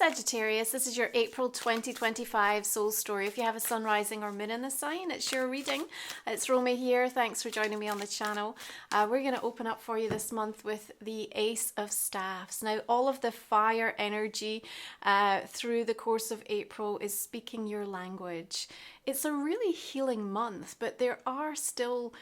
Sagittarius, this is your April 2025 soul story. If you have a sun, rising or moon in the sign, it's your reading. It's Romy here. Thanks for joining me on the channel. We're going to open up for you this month with the Ace of Staffs. Now, all of the fire energy through the course of April is speaking your language. It's a really healing month, but there are still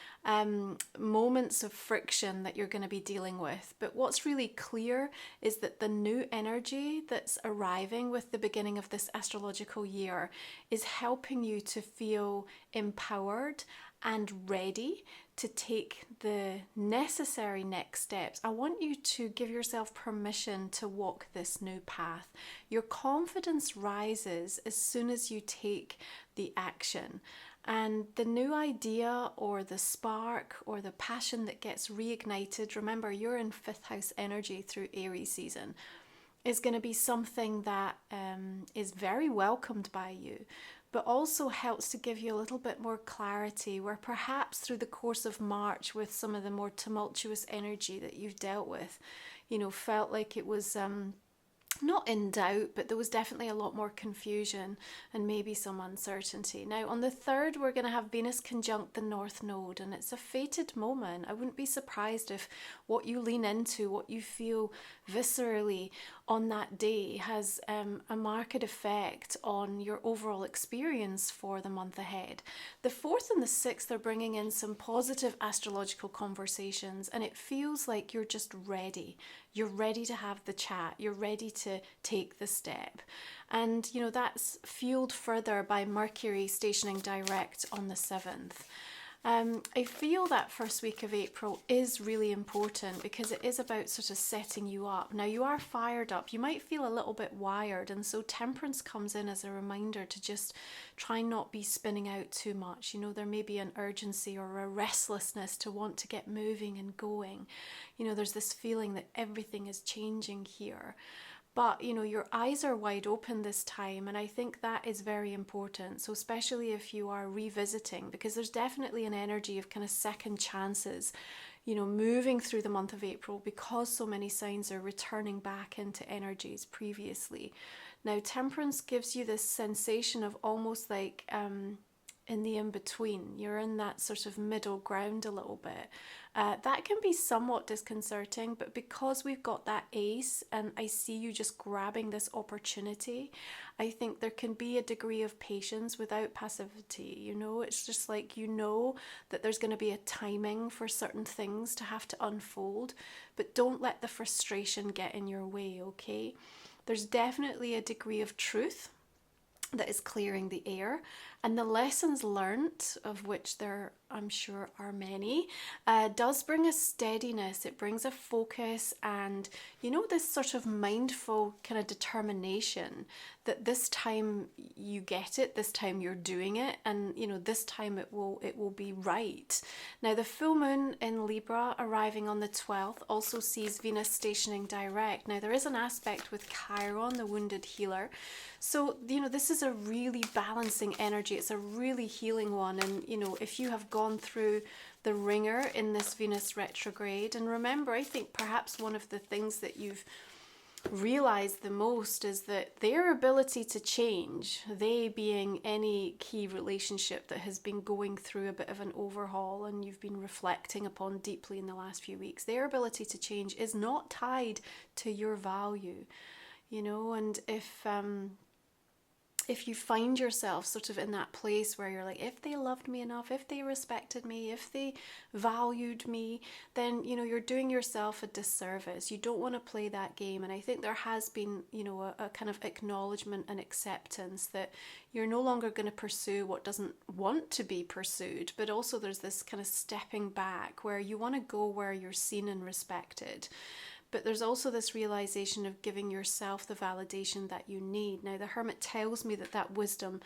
moments of friction that you're going to be dealing with. But what's really clear is that the new energy that's arriving with the beginning of this astrological year is helping you to feel empowered and ready to take the necessary next steps. I want you to give yourself permission to walk this new path. Your confidence rises as soon as you take the action. And the new idea or the spark or the passion that gets reignited, remember you're in 5th house energy through Aries season, is going to be something that is very welcomed by you, but also helps to give you a little bit more clarity, where perhaps through the course of March, with some of the more tumultuous energy that you've dealt with, felt like it was not in doubt, but there was definitely a lot more confusion and maybe some uncertainty. Now, on the 3rd, we're going to have Venus conjunct the North Node, and it's a fated moment. I wouldn't be surprised if what you lean into, what you feel viscerally on that day has a marked effect on your overall experience for the month ahead. The 4th and the 6th are bringing in some positive astrological conversations, and it feels like you're just ready. You're ready to have the chat. You're ready to take the step. And, that's fueled further by Mercury stationing direct on the 7th. I feel that first week of April is really important because it is about sort of setting you up. Now, you are fired up. You might feel a little bit wired, and so temperance comes in as a reminder to just try not be spinning out too much. There may be an urgency or a restlessness to want to get moving and going. There's this feeling that everything is changing here. But, your eyes are wide open this time, and I think that is very important. So especially if you are revisiting, because there's definitely an energy of kind of second chances, moving through the month of April, because so many signs are returning back into energies previously. Now, temperance gives you this sensation of almost like in the in-between. You're in that sort of middle ground a little bit. That can be somewhat disconcerting, but because we've got that ace and I see you just grabbing this opportunity, I think there can be a degree of patience without passivity. It's just like that there's going to be a timing for certain things to have to unfold, but don't let the frustration get in your way, okay? There's definitely a degree of truth that is clearing the air, and the lessons learnt, of which there I'm sure are many, does bring a steadiness. It brings a focus and this sort of mindful kind of determination that this time you get it, this time you're doing it, and this time it will be right. Now, the full moon in Libra arriving on the 12th also sees Venus stationing direct. Now, there is an aspect with Chiron, the wounded healer. So, this is a really balancing energy. It's a really healing one. And, if you have gone through the ringer in this Venus retrograde, and remember, I think perhaps one of the things that you've realized the most is that their ability to change, they being any key relationship that has been going through a bit of an overhaul and you've been reflecting upon deeply in the last few weeks, their ability to change is not tied to your value, and if you find yourself sort of in that place where you're like, if they loved me enough, if they respected me, if they valued me, then, you're doing yourself a disservice. You don't want to play that game. And I think there has been, a kind of acknowledgement and acceptance that you're no longer going to pursue what doesn't want to be pursued. But also there's this kind of stepping back where you want to go where you're seen and respected. But there's also this realization of giving yourself the validation that you need. Now, the Hermit tells me that wisdom,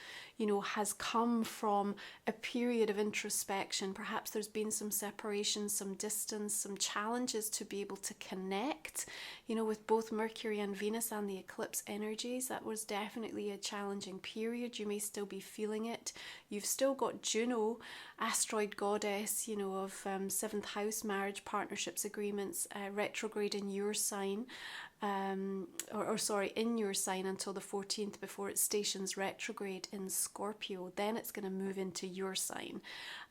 has come from a period of introspection. Perhaps there's been some separation, some distance, some challenges to be able to connect, with both Mercury and Venus and the eclipse energies. That was definitely a challenging period. You may still be feeling it. You've still got Juno, asteroid goddess, of 7th house, marriage, partnerships, agreements, retrograde in your sign. in your sign until the 14th before it stations retrograde in Scorpio. Then it's going to move into your sign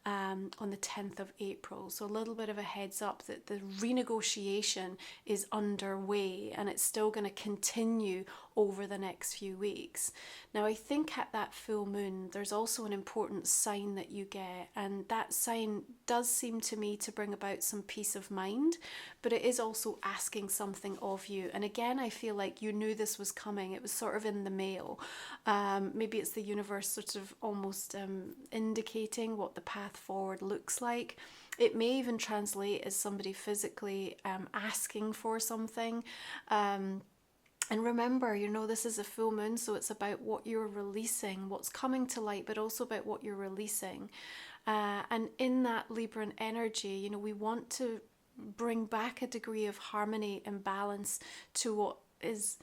on the 10th of April. So a little bit of a heads up that the renegotiation is underway and it's still going to continue over the next few weeks. Now, I think at that full moon, there's also an important sign that you get, and that sign does seem to me to bring about some peace of mind, but it is also asking something of you. And again, I feel like you knew this was coming. It was sort of in the mail. Maybe it's the universe sort of almost indicating what the path forward looks like. It may even translate as somebody physically asking for something. And remember, this is a full moon, so it's about what you're releasing, what's coming to light, but also about what you're releasing. And in that Libran energy, we want to bring back a degree of harmony and balance to what is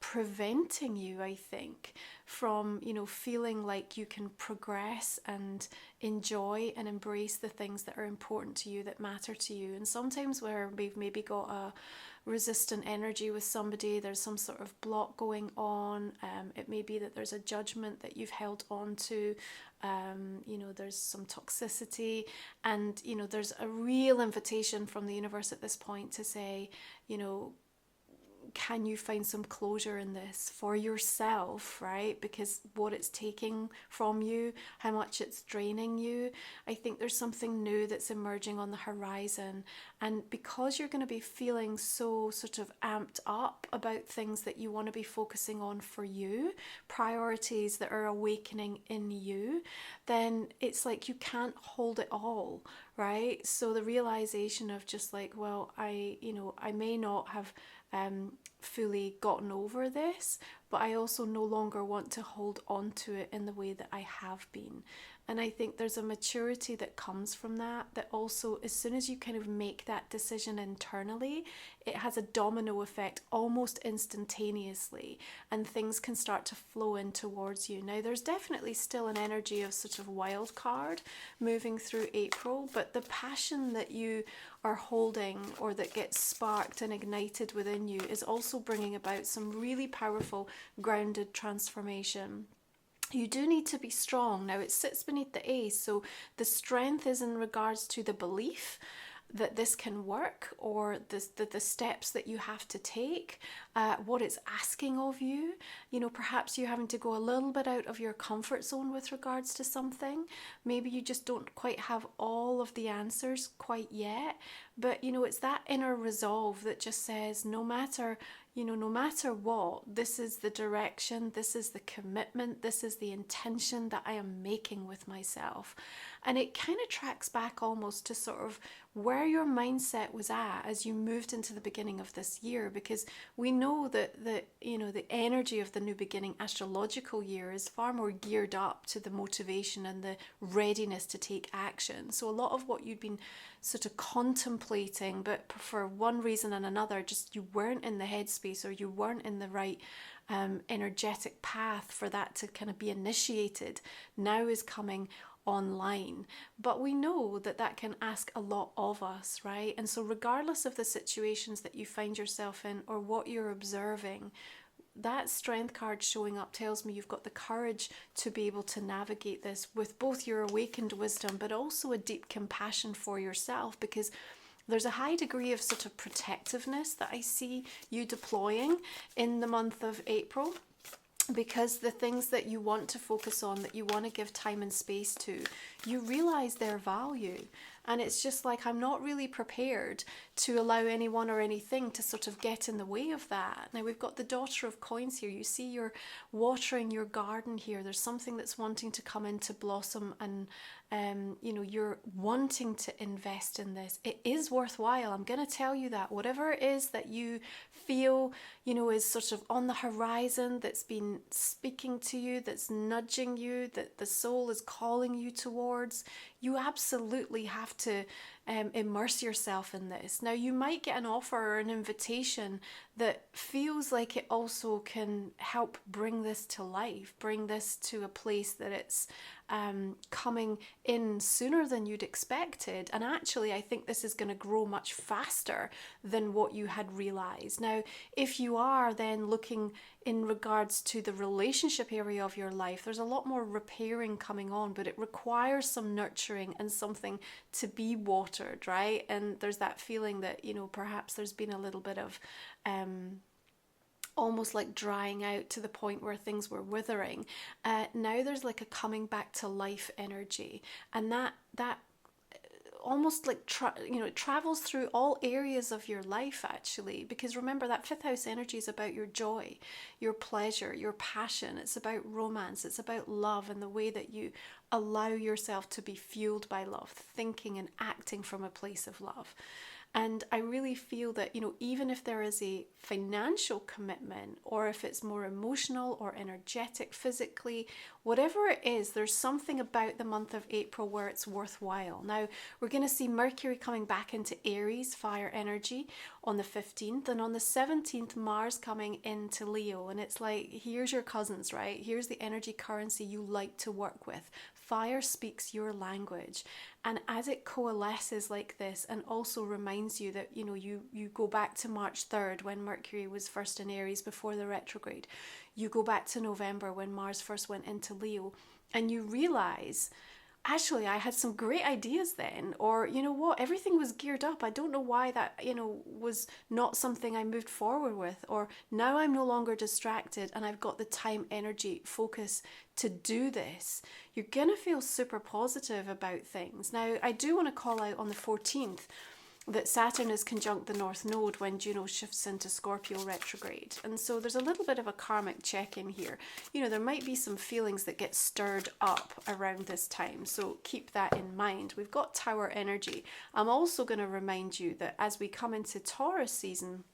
preventing you, I think, from, feeling like you can progress and enjoy and embrace the things that are important to you, that matter to you. And sometimes where we've maybe got a resistant energy with somebody, there's some sort of block going on. It may be that there's a judgment that you've held on to. There's some toxicity, and there's a real invitation from the universe at this point to say, can you find some closure in this for yourself, right? Because what it's taking from you, how much it's draining you. I think there's something new that's emerging on the horizon. And because you're going to be feeling so sort of amped up about things that you want to be focusing on for you, priorities that are awakening in you, then it's like you can't hold it all, right? So the realization of just like, well, I may not have fully gotten over this, but I also no longer want to hold on to it in the way that I have been. And I think there's a maturity that comes from that also, as soon as you kind of make that decision internally, it has a domino effect almost instantaneously, and things can start to flow in towards you. Now, there's definitely still an energy of sort of wild card moving through April, but the passion that you are holding or that gets sparked and ignited within you is also bringing about some really powerful grounded transformation. You do need to be strong. Now, it sits beneath the Ace, so the strength is in regards to the belief that this can work, or the steps that you have to take, what it's asking of you. Perhaps you're having to go a little bit out of your comfort zone with regards to something. Maybe you just don't quite have all of the answers quite yet, but it's that inner resolve that just says, no matter what, this is the direction, this is the commitment, this is the intention that I am making with myself. And it kind of tracks back almost to sort of where your mindset was at as you moved into the beginning of this year, because we know that the energy of the new beginning astrological year is far more geared up to the motivation and the readiness to take action. So a lot of what you'd been sort of contemplating, but for one reason and another, just you weren't in the headspace, or you weren't in the right energetic path for that to kind of be initiated, now is coming online. But we know that can ask a lot of us, right? And so regardless of the situations that you find yourself in or what you're observing, that strength card showing up tells me you've got the courage to be able to navigate this with both your awakened wisdom, but also a deep compassion for yourself, because there's a high degree of sort of protectiveness that I see you deploying in the month of April. Because the things that you want to focus on, that you want to give time and space to, you realize their value. And it's just like, I'm not really prepared to allow anyone or anything to sort of get in the way of that. Now, we've got the Daughter of Coins here. You see you're watering your garden here. There's something that's wanting to come into blossom, and you're wanting to invest in this. It is worthwhile. I'm going to tell you that. Whatever it is that you feel, is sort of on the horizon, that's been speaking to you, that's nudging you, that the soul is calling you towards, you absolutely have to immerse yourself in this. Now, you might get an offer or an invitation that feels like it also can help bring this to life, bring this to a place that it's coming in sooner than you'd expected. And actually, I think this is going to grow much faster than what you had realized. Now, if you are then looking in regards to the relationship area of your life, there's a lot more repairing coming on, but it requires some nurturing and something to be watered, right? And there's that feeling that, perhaps there's been a little bit of almost like drying out to the point where things were withering. Now there's like a coming back to life energy, and that almost like it travels through all areas of your life, actually, because remember that fifth house energy is about your joy, your pleasure, your passion. It's about romance, it's about love, and the way that you allow yourself to be fueled by love, thinking and acting from a place of love. And I really feel that, even if there is a financial commitment, or if it's more emotional or energetic, physically, whatever it is, there's something about the month of April where it's worthwhile. Now, we're going to see Mercury coming back into Aries, fire energy, on the 15th. And on the 17th, Mars coming into Leo. And it's like, here's your cousins, right? Here's the energy currency you like to work with. Fire speaks your language. And as it coalesces like this, and also reminds you that, you go back to March 3rd when Mercury was first in Aries before the retrograde. You go back to November when Mars first went into Leo, and you realize, actually, I had some great ideas then, or everything was geared up. I don't know why that, was not something I moved forward with, or now I'm no longer distracted and I've got the time, energy, focus to do this. You're going to feel super positive about things. Now, I do want to call out on the 14th that Saturn is conjunct the North Node when Juno shifts into Scorpio retrograde. And so there's a little bit of a karmic check-in here. There might be some feelings that get stirred up around this time. So keep that in mind. We've got Tower energy. I'm also going to remind you that as we come into Taurus season,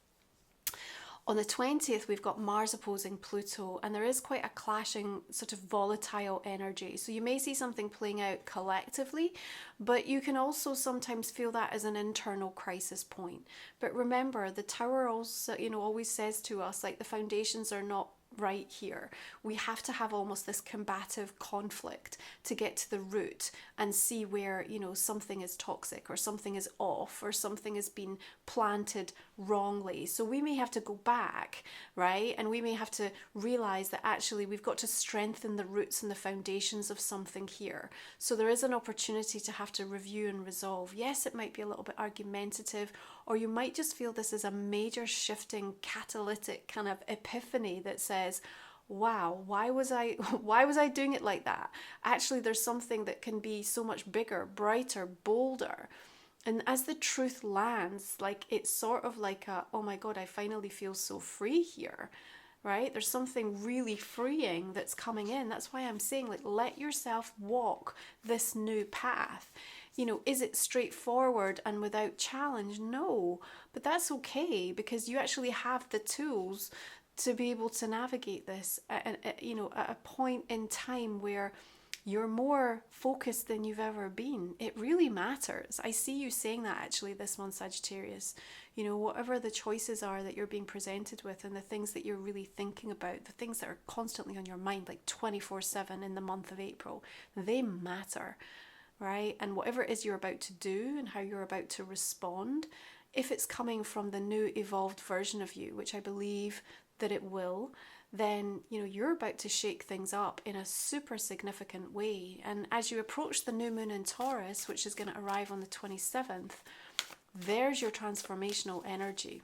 on the 20th, we've got Mars opposing Pluto, and there is quite a clashing sort of volatile energy. So you may see something playing out collectively, but you can also sometimes feel that as an internal crisis point. But remember, the Tower also, always says to us, like, the foundations are not right here. We have to have almost this combative conflict to get to the root and see where, something is toxic, or something is off, or something has been planted wrongly. So we may have to go back, right? And we may have to realize that actually we've got to strengthen the roots and the foundations of something here. So there is an opportunity to have to review and resolve. Yes, it might be a little bit argumentative, or you might just feel this is a major shifting catalytic kind of epiphany that says, wow, why was I doing it like that? Actually, there's something that can be so much bigger, brighter, bolder. And as the truth lands, like, it's sort of like oh my God, I finally feel so free here, right? There's something really freeing that's coming in. That's why I'm saying, like, let yourself walk this new path. Is it straightforward and without challenge? No, but that's okay, because you actually have the tools to be able to navigate this at a point in time where you're more focused than you've ever been. It really matters. I see you saying that actually this month, Sagittarius. Whatever the choices are that you're being presented with, and the things that you're really thinking about, the things that are constantly on your mind, like 24/7 in the month of April, they matter, right? And whatever it is you're about to do and how you're about to respond, if it's coming from the new evolved version of you, which I believe that it will, then you're about to shake things up in a super significant way. And as you approach the new moon in Taurus, which is going to arrive on the 27th, there's your transformational energy.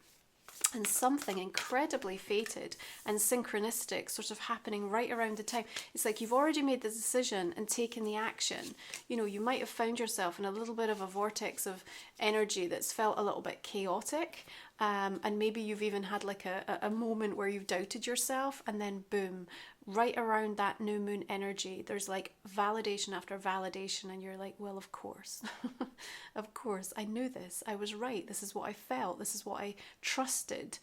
And something incredibly fated and synchronistic sort of happening right around the time. It's like you've already made the decision and taken the action. You might have found yourself in a little bit of a vortex of energy that's felt a little bit chaotic. And maybe you've even had like a moment where you've doubted yourself, and then boom, right around that new moon energy, there's like validation after validation, and you're like, well, of course, of course, I knew this, I was right, this is what I felt, this is what I trusted,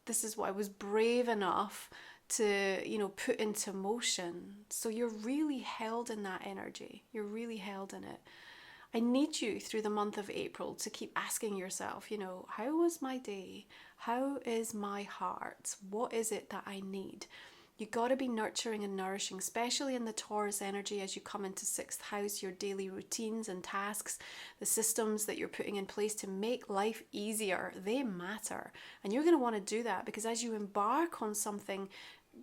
this is what I was brave enough to, put into motion. So you're really held in that energy, you're really held in it. I need you through the month of April to keep asking yourself, you know, how was my day? How is my heart? What is it that I need? You got to be nurturing and nourishing, especially in the Taurus energy as you come into 6th house, your daily routines and tasks, the systems that you're putting in place to make life easier, they matter. And you're going to want to do that because as you embark on something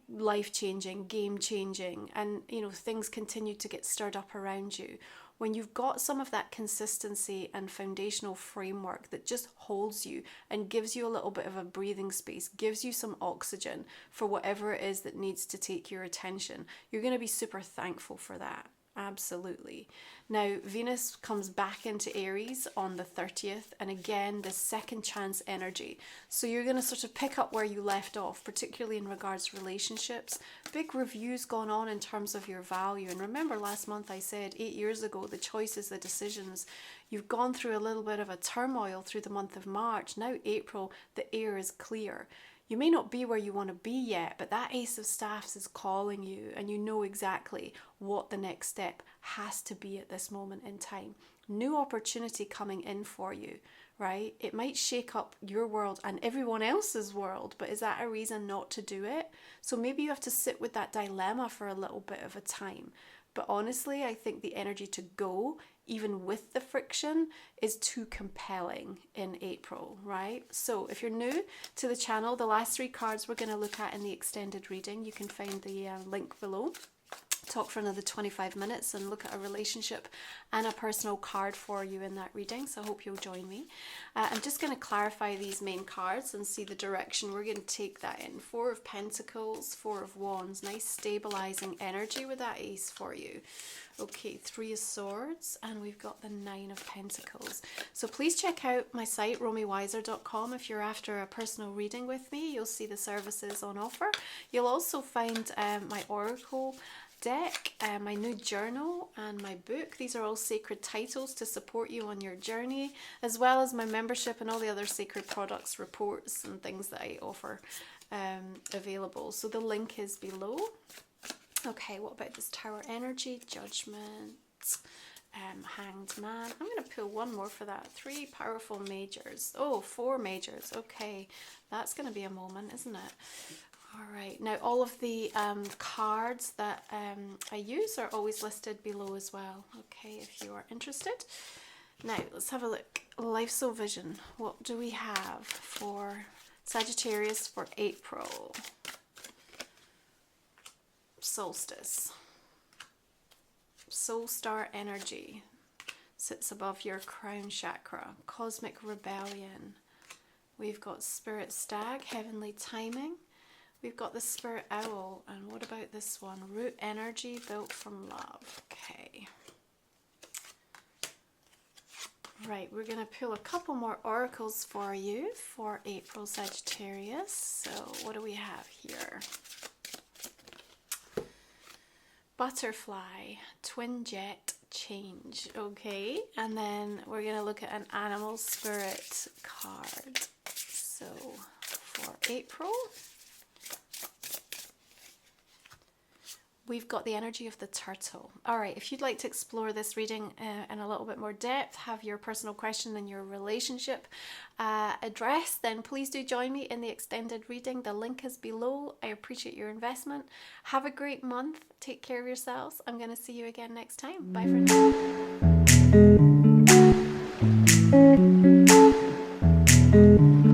life-changing, game-changing, and you know, things continue to get stirred up around you, when you've got some of that consistency and foundational framework that just holds you and gives you a little bit of a breathing space, gives you some oxygen for whatever it is that needs to take your attention, you're going to be super thankful for that. Absolutely. Now, Venus comes back into Aries on the 30th, and again, the second chance energy. So you're going to sort of pick up where you left off, particularly in regards to relationships. Big reviews going on in terms of your value. And remember last month I said 8 years ago, the choices, the decisions, you've gone through a little bit of a turmoil through the month of March. Now April, the air is clear. You may not be where you want to be yet, but that Ace of Staffs is calling you and you know exactly what the next step has to be at this moment in time. New opportunity coming in for you, right? It might shake up your world and everyone else's world, but is that a reason not to do it? So maybe you have to sit with that dilemma for a little bit of a time. But honestly, I think the energy to go, even with the friction, is too compelling in April, right? So if you're new to the channel, the last 3 cards we're going to look at in the extended reading, you can find the link below. Talk for another 25 minutes and look at a relationship and a personal card for you in that reading, so I hope you'll join me. I'm just going to clarify these main cards and see the direction we're going to take that in. 4 of Pentacles, 4 of Wands, nice stabilizing energy with that Ace for you. Okay, 3 of Swords, and we've got the 9 of Pentacles. So please check out my site, romywiser.com. If you're after a personal reading with me, you'll see the services on offer. You'll also find my Oracle deck, my new journal, and my book. These are all sacred titles to support you on your journey, as well as my membership and all the other sacred products, reports, and things that I offer available. So the link is below. Okay, what about this Tower energy? Judgment, Hanged Man. I'm going to pull one more for that. 3 powerful majors. Oh, 4 majors. Okay, that's going to be a moment, isn't it? All right, now all of the cards that I use are always listed below as well. Okay, if you are interested. Now, let's have a look. Life Soul Vision. What do we have for Sagittarius for April? Solstice. Soul Star energy sits above your crown chakra. Cosmic Rebellion. We've got Spirit Stag, Heavenly Timing. We've got the Spirit Owl. And what about this one? Root energy, built from love. Okay. Right, we're going to pull a couple more oracles for you for April, Sagittarius. So what do we have here? Butterfly, Twin Jet, Change. Okay, and then we're going to look at an animal spirit card. So for April, we've got the energy of the turtle. All right, if you'd like to explore this reading in a little bit more depth, have your personal question and your relationship addressed, then please do join me in the extended reading. The link is below. I appreciate your investment. Have a great month. Take care of yourselves. I'm going to see you again next time. Bye for now.